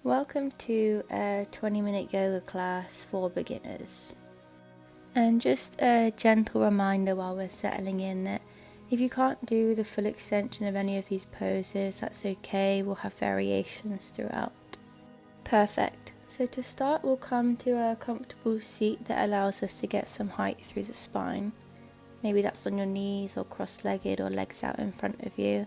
Welcome to a 20-minute yoga class for beginners. And just a gentle reminder while we're settling in that if you can't do the full extension of any of these poses, that's okay, we'll have variations throughout. Perfect. So to start, we'll come to a comfortable seat that allows us to get some height through the spine. Maybe that's on your knees or cross-legged or legs out in front of you.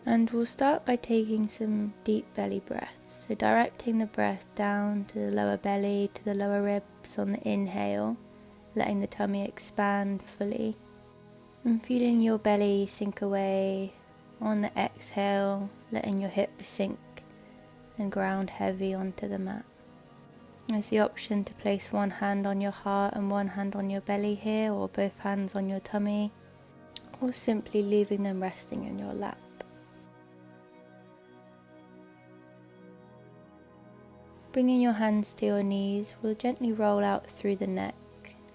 And we'll start by taking some deep belly breaths. So directing the breath down to the lower belly, to the lower ribs on the inhale, letting the tummy expand fully. And feeling your belly sink away on the exhale, letting your hips sink and ground heavy onto the mat. There's the option to place one hand on your heart and one hand on your belly here, or both hands on your tummy, or simply leaving them resting in your lap. Bringing your hands to your knees, we'll gently roll out through the neck,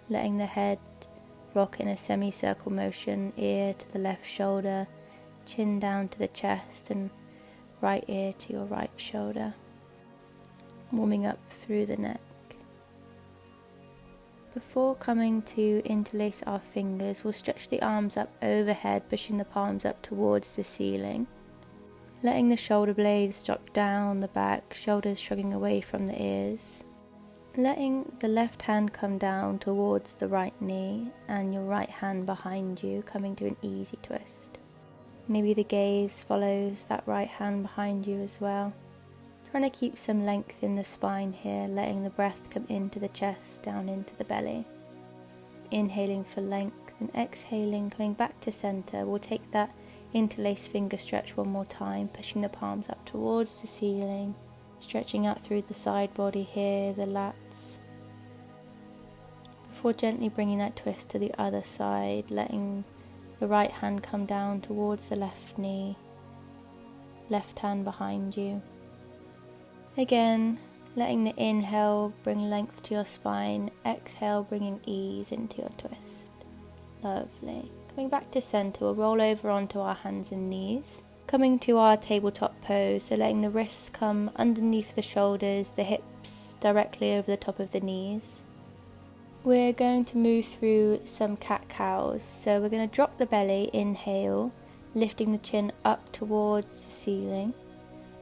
letting the head rock in a semicircle motion, ear to the left shoulder, chin down to the chest, and right ear to your right shoulder. Warming up through the neck. Before coming to interlace our fingers, we'll stretch the arms up overhead, pushing the palms up towards the ceiling. Letting the shoulder blades drop down the back, shoulders shrugging away from the ears. Letting the left hand come down towards the right knee and your right hand behind you, coming to an easy twist. Maybe the gaze follows that right hand behind you as well. Trying to keep some length in the spine here, letting the breath come into the chest, down into the belly. Inhaling for length and exhaling, coming back to center. We'll take that interlace finger stretch one more time, pushing the palms up towards the ceiling, stretching out through the side body here, the lats, before gently bringing that twist to the other side, letting the right hand come down towards the left knee, left hand behind you. Again, letting the inhale bring length to your spine, exhale bringing ease into your twist. Lovely. Coming back to center, we'll roll over onto our hands and knees. Coming to our tabletop pose, so letting the wrists come underneath the shoulders, the hips directly over the top of the knees. We're going to move through some cat-cows. So we're going to drop the belly, inhale, lifting the chin up towards the ceiling.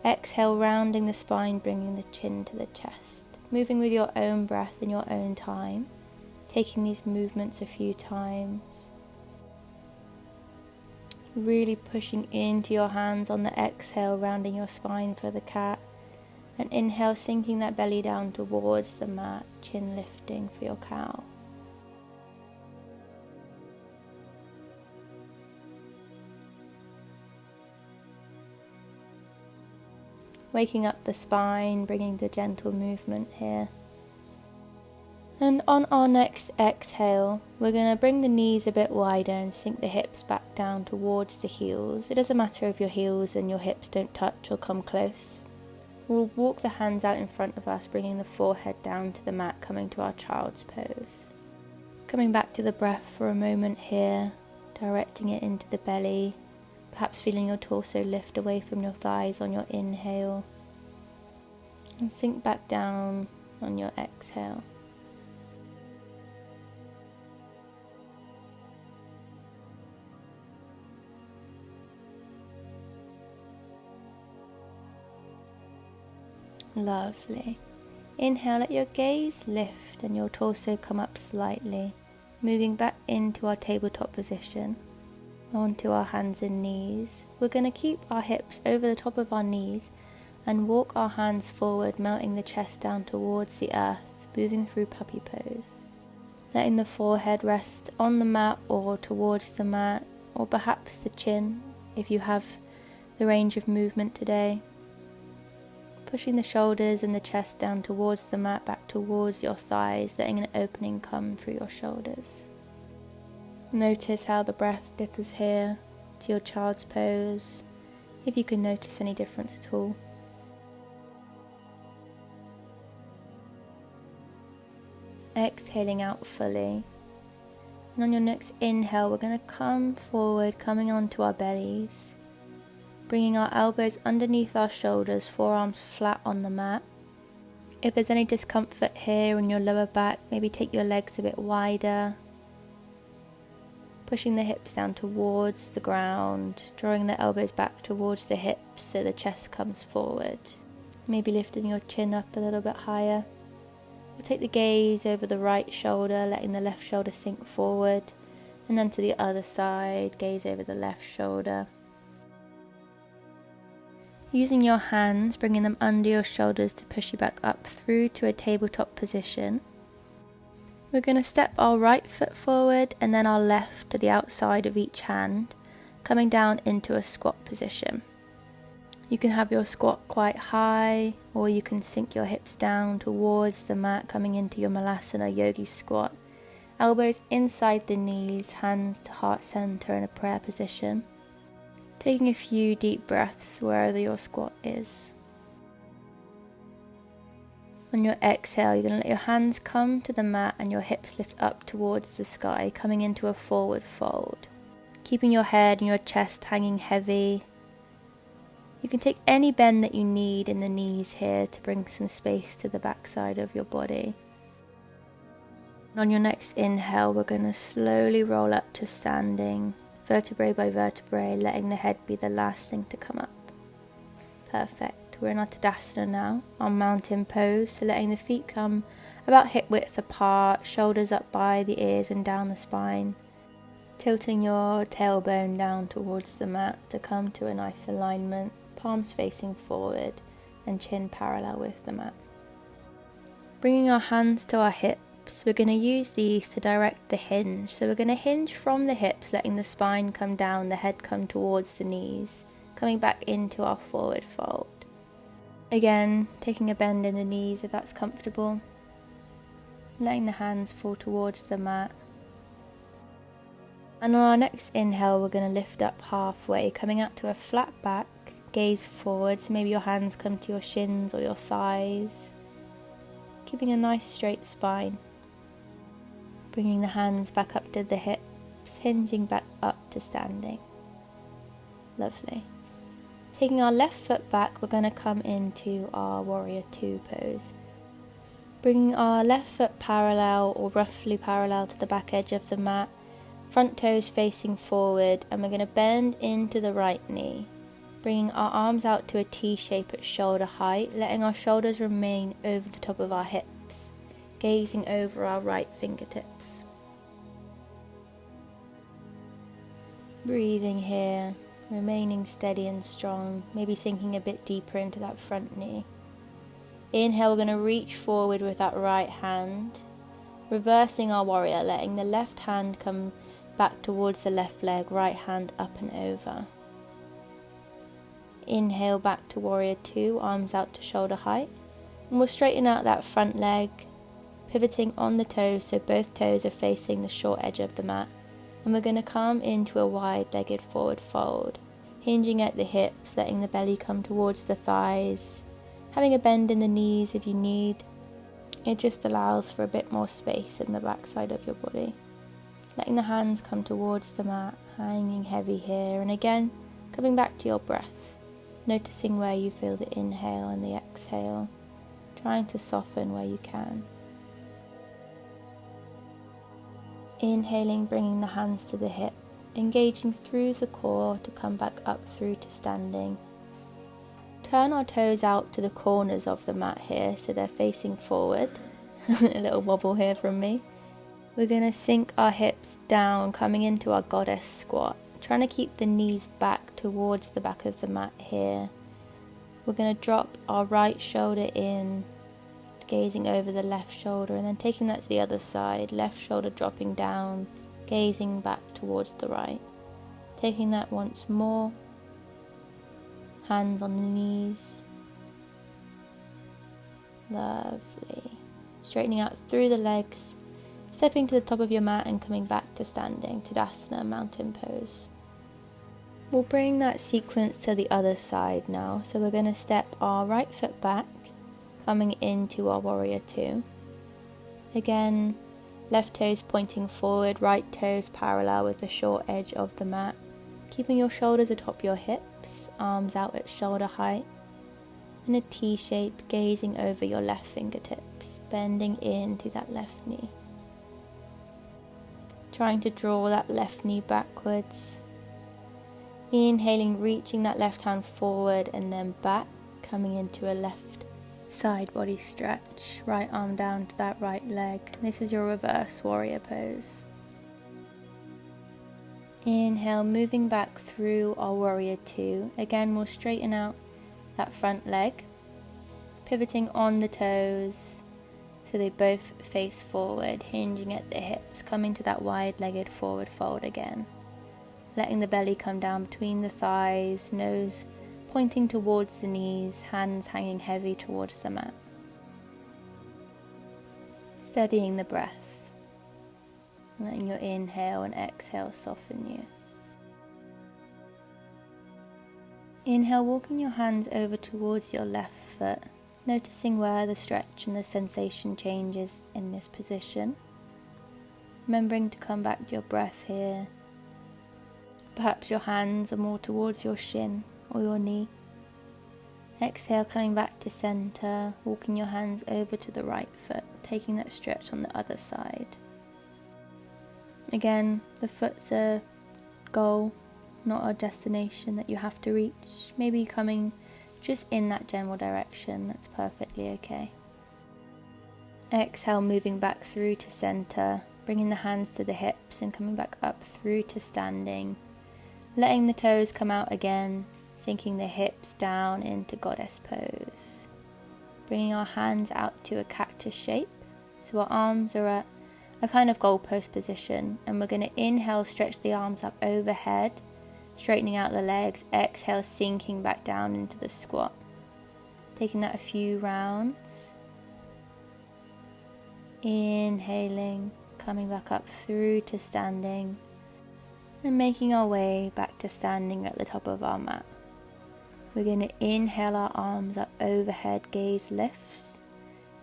Exhale, rounding the spine, bringing the chin to the chest. Moving with your own breath in your own time. Taking these movements a few times. Really pushing into your hands on the exhale, rounding your spine for the cat. And inhale, sinking that belly down towards the mat, chin lifting for your cow. Waking up the spine, bringing the gentle movement here. And on our next exhale, we're going to bring the knees a bit wider and sink the hips back down towards the heels. It doesn't matter if your heels and your hips don't touch or come close. We'll walk the hands out in front of us, bringing the forehead down to the mat, coming to our child's pose. Coming back to the breath for a moment here, directing it into the belly, perhaps feeling your torso lift away from your thighs on your inhale, and sink back down on your exhale. Lovely. Inhale, let your gaze lift and your torso come up slightly, moving back into our tabletop position, onto our hands and knees. We're going to keep our hips over the top of our knees and walk our hands forward, melting the chest down towards the earth, moving through puppy pose. Letting the forehead rest on the mat or towards the mat, or perhaps the chin if you have the range of movement today. Pushing the shoulders and the chest down towards the mat, back towards your thighs, letting an opening come through your shoulders. Notice how the breath differs here to your child's pose, if you can notice any difference at all. Exhaling out fully. And on your next inhale, we're going to come forward, coming onto our bellies. Bringing our elbows underneath our shoulders, forearms flat on the mat. If there's any discomfort here in your lower back, maybe take your legs a bit wider. Pushing the hips down towards the ground, drawing the elbows back towards the hips so the chest comes forward. Maybe lifting your chin up a little bit higher. We'll take the gaze over the right shoulder, letting the left shoulder sink forward, and then to the other side, gaze over the left shoulder. Using your hands, bringing them under your shoulders to push you back up through to a tabletop position. We're going to step our right foot forward and then our left to the outside of each hand, coming down into a squat position. You can have your squat quite high, or you can sink your hips down towards the mat, coming into your Malasana Yogi squat. Elbows inside the knees, hands to heart center in a prayer position. Taking a few deep breaths wherever your squat is. On your exhale, you're going to let your hands come to the mat and your hips lift up towards the sky, coming into a forward fold. Keeping your head and your chest hanging heavy. You can take any bend that you need in the knees here to bring some space to the backside of your body. And on your next inhale, we're going to slowly roll up to standing, vertebrae by vertebrae, letting the head be the last thing to come up. Perfect. We're in our Tadasana now, our mountain pose, so letting the feet come about hip width apart, shoulders up by the ears and down the spine. Tilting your tailbone down towards the mat to come to a nice alignment, palms facing forward and chin parallel with the mat. Bringing our hands to our hips, we're going to use these to direct the hinge. So we're going to hinge from the hips, letting the spine come down, the head come towards the knees, coming back into our forward fold. Again, taking a bend in the knees if that's comfortable. Letting the hands fall towards the mat. And on our next inhale, we're going to lift up halfway, coming out to a flat back, gaze forward. So maybe your hands come to your shins or your thighs. Keeping a nice straight spine. Bringing the hands back up to the hips, hinging back up to standing. Lovely. Taking our left foot back, we're going to come into our Warrior Two pose. Bringing our left foot parallel or roughly parallel to the back edge of the mat, front toes facing forward, and we're going to bend into the right knee. Bringing our arms out to a T shape at shoulder height, letting our shoulders remain over the top of our hips, gazing over our right fingertips. Breathing here. Remaining steady and strong, maybe sinking a bit deeper into that front knee. Inhale, we're going to reach forward with that right hand, reversing our warrior, letting the left hand come back towards the left leg, right hand up and over. Inhale back to Warrior Two, arms out to shoulder height, and we'll straighten out that front leg, pivoting on the toes so both toes are facing the short edge of the mat. And we're going to come into a wide-legged forward fold, hinging at the hips, letting the belly come towards the thighs, having a bend in the knees if you need. It just allows for a bit more space in the backside of your body. Letting the hands come towards the mat, hanging heavy here, and again, coming back to your breath, noticing where you feel the inhale and the exhale, trying to soften where you can. Inhaling, bringing the hands to the hip, engaging through the core to come back up through to standing. Turn our toes out to the corners of the mat here so they're facing forward. A little wobble here from me. We're going to sink our hips down, coming into our goddess squat, trying to keep the knees back towards the back of the mat here. We're going to drop our right shoulder in, gazing over the left shoulder, and then taking that to the other side, left shoulder dropping down, gazing back towards the right. Taking that once more, hands on the knees. Lovely. Straightening out through the legs, stepping to the top of your mat and coming back to standing, Tadasana, mountain pose. We'll bring that sequence to the other side now, so we're going to step our right foot back, coming into our Warrior Two. Again, left toes pointing forward, right toes parallel with the short edge of the mat. Keeping your shoulders atop your hips, arms out at shoulder height, in a T shape, gazing over your left fingertips, bending into that left knee. Trying to draw that left knee backwards. Inhaling, reaching that left hand forward and then back, coming into a left side body stretch. Right arm down to that right leg. This is your reverse warrior pose. Inhale, moving back through our warrior two. Again, we'll straighten out that front leg, pivoting on the toes so they both face forward, hinging at the hips, coming to that wide-legged forward fold again. Letting the belly come down between the thighs, nose pointing towards the knees, hands hanging heavy towards the mat. Steadying the breath, letting your inhale and exhale soften you. Inhale, walking your hands over towards your left foot, noticing where the stretch and the sensation changes in this position. Remembering to come back to your breath here. Perhaps your hands are more towards your shin or your knee. Exhale, coming back to center, walking your hands over to the right foot, taking that stretch on the other side. Again, the foot's a goal, not a destination that you have to reach. Maybe coming just in that general direction, that's perfectly okay. Exhale, moving back through to center, bringing the hands to the hips and coming back up through to standing. Letting the toes come out again, sinking the hips down into goddess pose. Bringing our hands out to a cactus shape, so our arms are at a kind of goalpost position, and we're going to inhale, stretch the arms up overhead, straightening out the legs. Exhale, sinking back down into the squat. Taking that a few rounds. Inhaling, coming back up through to standing. And making our way back to standing at the top of our mat. We're going to inhale, our arms up overhead, gaze lifts.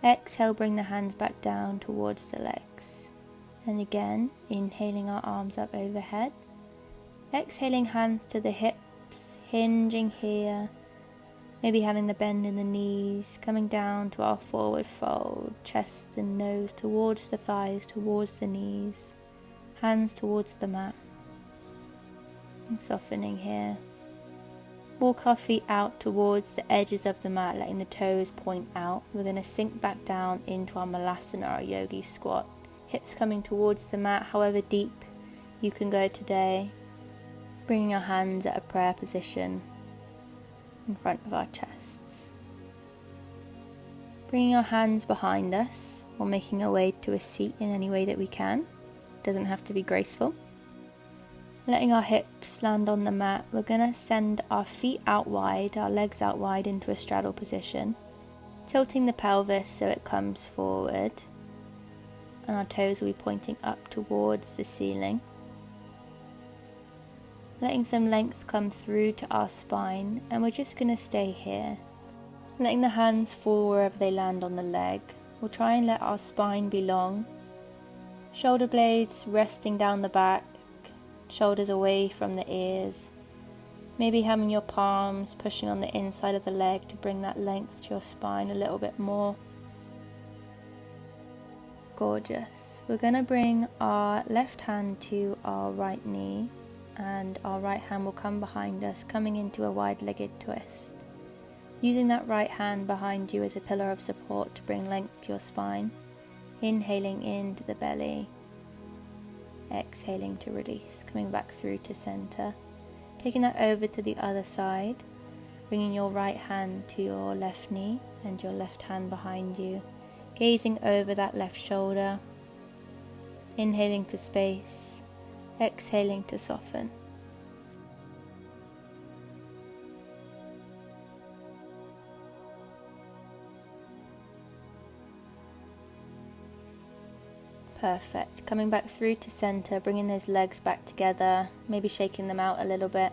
Exhale, bring the hands back down towards the legs. And again, inhaling, our arms up overhead. Exhaling, hands to the hips, hinging here. Maybe having the bend in the knees, coming down to our forward fold, chest and nose towards the thighs, towards the knees. Hands towards the mat. And softening here. Walk our feet out towards the edges of the mat, letting the toes point out. We're going to sink back down into our Malasana, our yogi squat. Hips coming towards the mat, however deep you can go today. Bringing our hands at a prayer position in front of our chests. Bringing our hands behind us or making our way to a seat in any way that we can. Doesn't have to be graceful. Letting our hips land on the mat, we're going to send our feet out wide, our legs out wide into a straddle position. Tilting the pelvis so it comes forward. And our toes will be pointing up towards the ceiling. Letting some length come through to our spine, and we're just going to stay here. Letting the hands fall wherever they land on the leg. We'll try and let our spine be long. Shoulder blades resting down the back. Shoulders away from the ears. Maybe having your palms pushing on the inside of the leg to bring that length to your spine a little bit more. Gorgeous. We're going to bring our left hand to our right knee, and our right hand will come behind us, coming into a wide-legged twist. Using that right hand behind you as a pillar of support to bring length to your spine. Inhaling into the belly. Exhaling to release, coming back through to center. Taking that over to the other side, bringing your right hand to your left knee and your left hand behind you. Gazing over that left shoulder. Inhaling for space, exhaling to soften. Perfect. Coming back through to center, bringing those legs back together, maybe shaking them out a little bit.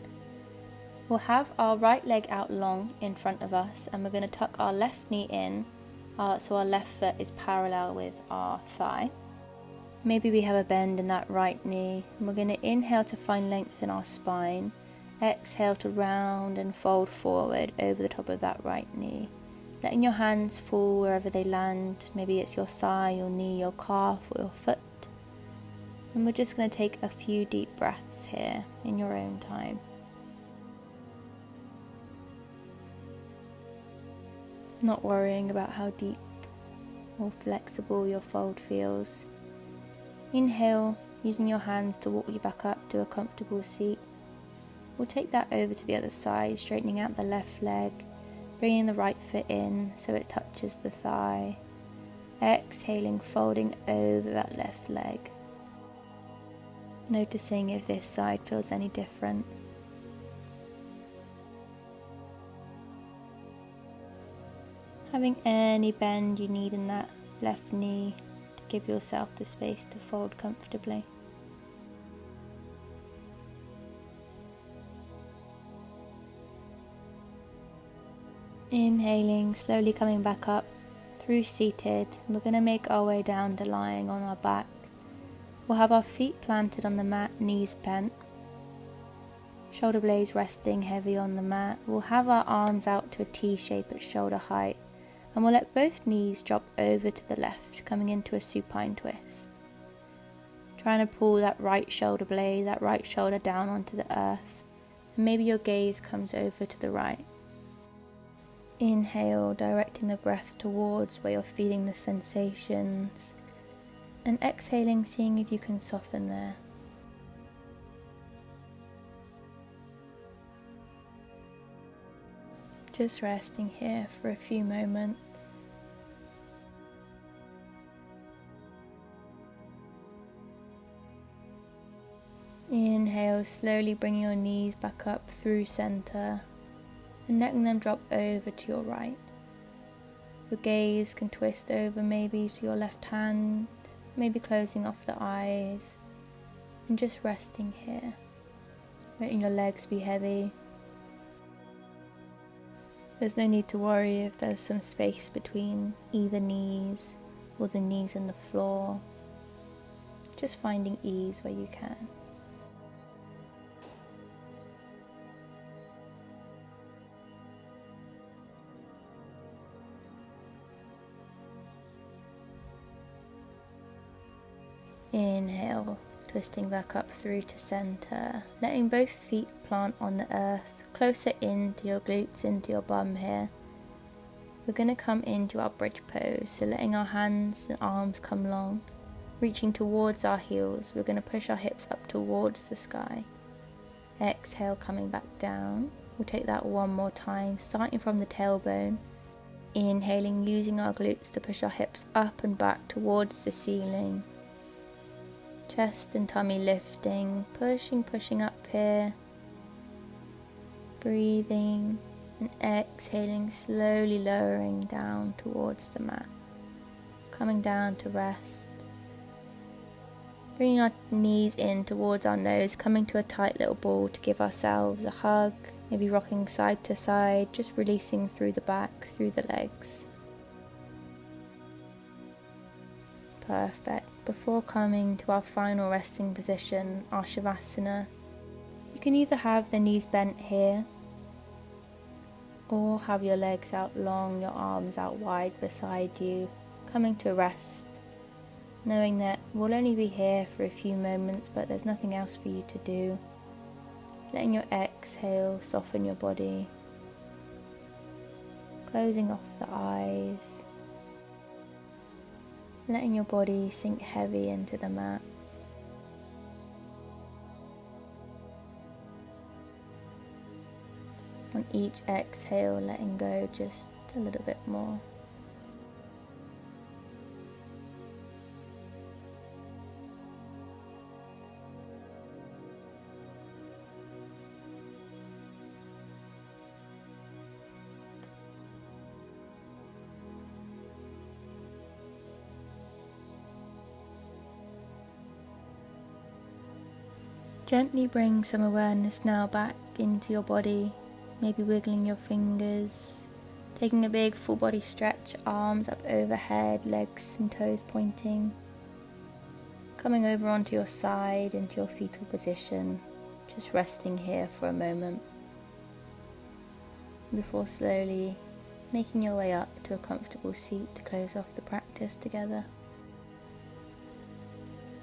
We'll have our right leg out long in front of us, and we're going to tuck our left knee in, so our left foot is parallel with our thigh. Maybe we have a bend in that right knee, and we're going to inhale to find length in our spine, Exhale to round and fold forward over the top of that right knee. Letting your hands fall wherever they land. Maybe it's your thigh, your knee, your calf, or your foot. And we're just going to take a few deep breaths here in your own time. Not worrying about how deep or flexible your fold feels. Inhale, using your hands to walk you back up to a comfortable seat. We'll take that over to the other side, straightening out the left leg, bringing the right foot in so it touches the thigh. Exhaling, folding over that left leg. Noticing if this side feels any different. Having any bend you need in that left knee to give yourself the space to fold comfortably. Inhaling, slowly coming back up through seated. We're going to make our way down to lying on our back. We'll have our feet planted on the mat, knees bent. Shoulder blades resting heavy on the mat. We'll have our arms out to a T shape at shoulder height. And we'll let both knees drop over to the left, coming into a supine twist. Trying to pull that right shoulder blade, that right shoulder down onto the earth. And maybe your gaze comes over to the right. Inhale, directing the breath towards where you're feeling the sensations. And exhaling, seeing if you can soften there. Just resting here for a few moments. Inhale, slowly bringing your knees back up through center and letting them drop over to your right. Your gaze can twist over maybe to your left hand, maybe closing off the eyes and just resting here, letting your legs be heavy. There's no need to worry if there's some space between either knees or the knees and the floor. Just finding ease where you can. Inhale, twisting back up through to center, letting both feet plant on the earth, closer into your glutes, into your bum here. We're going to come into our bridge pose, so letting our hands and arms come long, reaching towards our heels. We're going to push our hips up towards the sky. Exhale, coming back down. We'll take that one more time, starting from the tailbone. Inhaling, using our glutes to push our hips up and back towards the ceiling. Chest and tummy lifting, pushing up here. Breathing and exhaling, slowly lowering down towards the mat. Coming down to rest. Bringing our knees in towards our nose, coming to a tight little ball to give ourselves a hug. Maybe rocking side to side, just releasing through the back, through the legs. Perfect. Before coming to our final resting position, our Shavasana, you can either have the knees bent here or have your legs out long, your arms out wide beside you, coming to rest, knowing that we'll only be here for a few moments, but there's nothing else for you to do. Letting your exhale soften your body, closing off the eyes. Letting your body sink heavy into the mat. On each exhale, letting go just a little bit more. Gently bring some awareness now back into your body, maybe wiggling your fingers, taking a big full body stretch, arms up overhead, legs and toes pointing, coming over onto your side into your fetal position, just resting here for a moment before slowly making your way up to a comfortable seat to close off the practice together.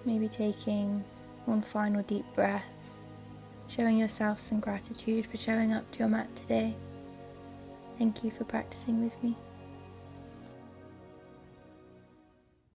Maybe taking one final deep breath, showing yourself some gratitude for showing up to your mat today. Thank you for practicing with me.